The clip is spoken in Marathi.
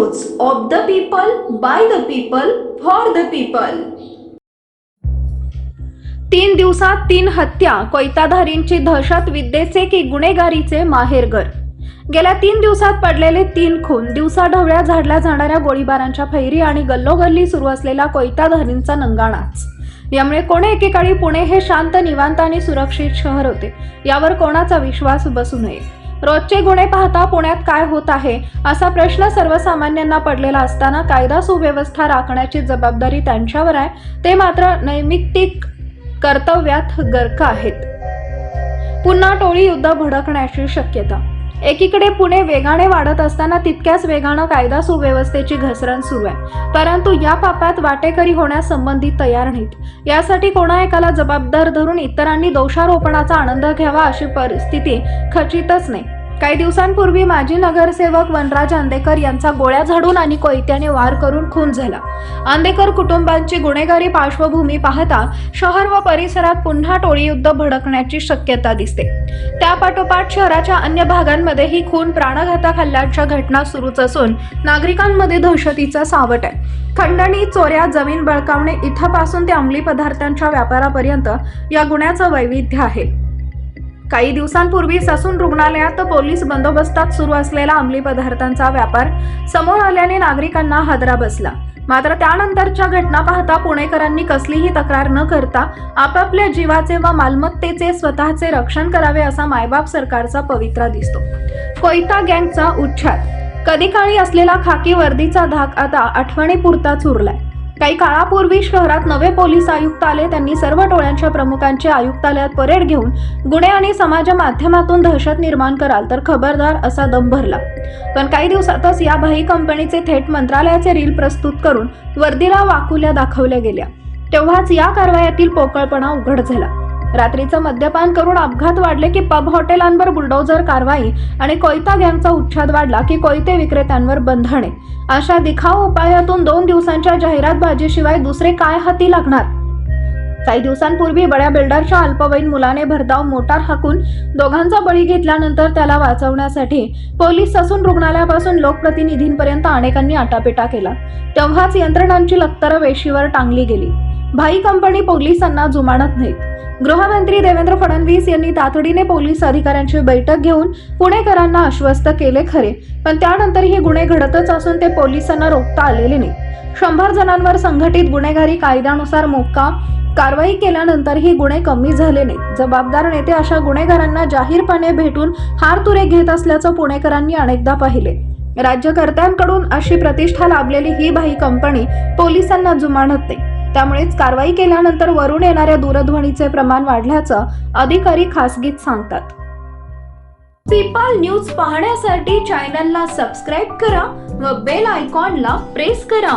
News of the people, by the people, for the people. 3 दिवसात 3 हत्या, कोयताधारींची दहशत, विद्येचे की गुन्हेगारीचे माहेरघर। गेल्या 3 दिवसात पडलेले 3 खून, दिवसाढवळ्या झाडल्या जाणाऱ्या गोळीबारांच्या फैरी आणि गल्लोगल्ली सुरू असलेला कोयताधारींचा नंगानाच। यामुळे कोणे एकेकाळी पुणे हे शांत, निवांत आणि सुरक्षित शहर होते, यावर कोणाचा विश्वास बसू नये। रोजचे गुन्हे पाहता पुण्यात काय होत आहे असा प्रश्न सर्वसामान्यांना पडलेला असताना कायदा सुव्यवस्था राखण्याची जबाबदारी त्यांच्यावर आहे, ते मात्र नैमित्तिक कर्तव्यात गर्क आहेत। पुन्हा टोळी युद्ध भडकण्याची शक्यता। एकीकडे पुणे वेगाने वाढत असताना तितक्याच वेगानं कायदा सुव्यवस्थेची घसरण सुरू आहे, परंतु या पापात वाटेकरी होण्यास संबंधित तयार नाहीत। यासाठी कोणा एकाला जबाबदार धरून इतरांनी दोषारोपणाचा आनंद घ्यावा अशी परिस्थिती खचितच नाही। काही दिवसांपूर्वी माजी नगरसेवक वनराज आंदेकर यांचा गोळ्या झाडून आणि कोयत्याने वार करून खून झाला। आंदेकर कुटुंबांची गुन्हेगारी पार्श्वभूमी पाहता शहर व परिसरात पुन्हा टोळी युद्ध भडकण्याची शक्यता दिसते। त्यापाठोपाठ शहराच्या अन्य भागांमध्येही खून, प्राणघातक हल्ल्यांच्या घटना सुरूच असून नागरिकांमध्ये दहशतीचा सावट आहे। खंडणी, चोऱ्या, जमीन बळकावणे इथपासून ते अंमली पदार्थांच्या व्यापारापर्यंत या गुन्ह्याचं वैविध्य आहे। काही दिवसांपूर्वी ससून रुग्णालयात पोलीस बंदोबस्तात सुरू असलेला अंमली पदार्थांचा व्यापार समोर आल्याने नागरिकांना हादरा बसला। मात्र त्यानंतरच्या घटना पाहता पुणेकरांनी कसलीही तक्रार न करता आपापल्या जीवाचे व मालमत्तेचे स्वतःचे रक्षण करावे असा मायबाप सरकारचा पवित्रा दिसतो। कोयता गँगचा उच्छाद। कधी काळी असलेला खाकी वर्दीचा धाक आता आठवणीपुरताच उरलाय। काही काळापूर्वी शहरात नवे पोलीस आयुक्त आले, त्यांनी सर्व टोळ्यांच्या प्रमुखांचे आयुक्तालयात परेड घेऊन गुन्हे आणि समाज माध्यमातून दहशत निर्माण कराल तर खबरदार असा दम भरला। पण काही दिवसातच या भाई कंपनीचे थेट मंत्रालयाचे रील प्रस्तुत करून वर्दीला वाकुल्या दाखवल्या गेल्या। तेव्हाच या कारवायातील पोकळपणा उघड झाला। रात्रीचं मद्यपान करून अपघात वाढले की पब हॉटेलांवर बुलडोझर कारवाई आणि कोयता गँगचा उच्छाद वाढला की कोयते विक्रेत्यांवर बंधने। अशा दिखाऊ उपायातून 2 दिवसांच्या जाहिरातबाजीशिवाय दुसरे काय हाती लागणार। काही दिवसांपूर्वी बड्या बिल्डरच्या अल्पवयीन मुलाने भरधाव मोटार हाकून दोघांचा बळी घेतल्यानंतर त्याला वाचवण्यासाठी पोलीस ससून रुग्णालयापासून लोकप्रतिनिधींपर्यंत अनेकांनी आटापिटा केला। तेव्हाच यंत्रणांची लक्तर वेशीवर टांगली गेली। भाई कंपनी पोलिसांना जुमानत नाहीत। गृहमंत्री देवेंद्र फडणवीस यांनी तातडीने पोलीस अधिकाऱ्यांची बैठक घेऊन पुणेकरांना आश्वस्त केले खरे, पण त्यानंतरही गुन्हे घडतच असून ते पोलिसांना रोखता आलेले नाही। 100 जणांवर संघटित गुन्हेगारी कायद्यानुसार मोक्का कारवाई केल्यानंतरही गुन्हे कमी झाले नाहीत। जबाबदार नेते अशा गुन्हेगारांना जाहीरपणे भेटून हारतुरे घेत असल्याचं पुणेकरांनी अनेकदा पाहिले। राज्यकर्त्यांकडून अशी प्रतिष्ठा लाभलेली ही भाई कंपनी पोलिसांना जुमानत नाही। त्यामुळेच कारवाई केल्यानंतर वरून येणाऱ्या दूरध्वनीचे प्रमाण वाढल्याचं अधिकारी खासगीत सांगतात। पीपल न्यूज पाहण्यासाठी चॅनलला सबस्क्राईब करा व बेल आयकॉनला प्रेस करा।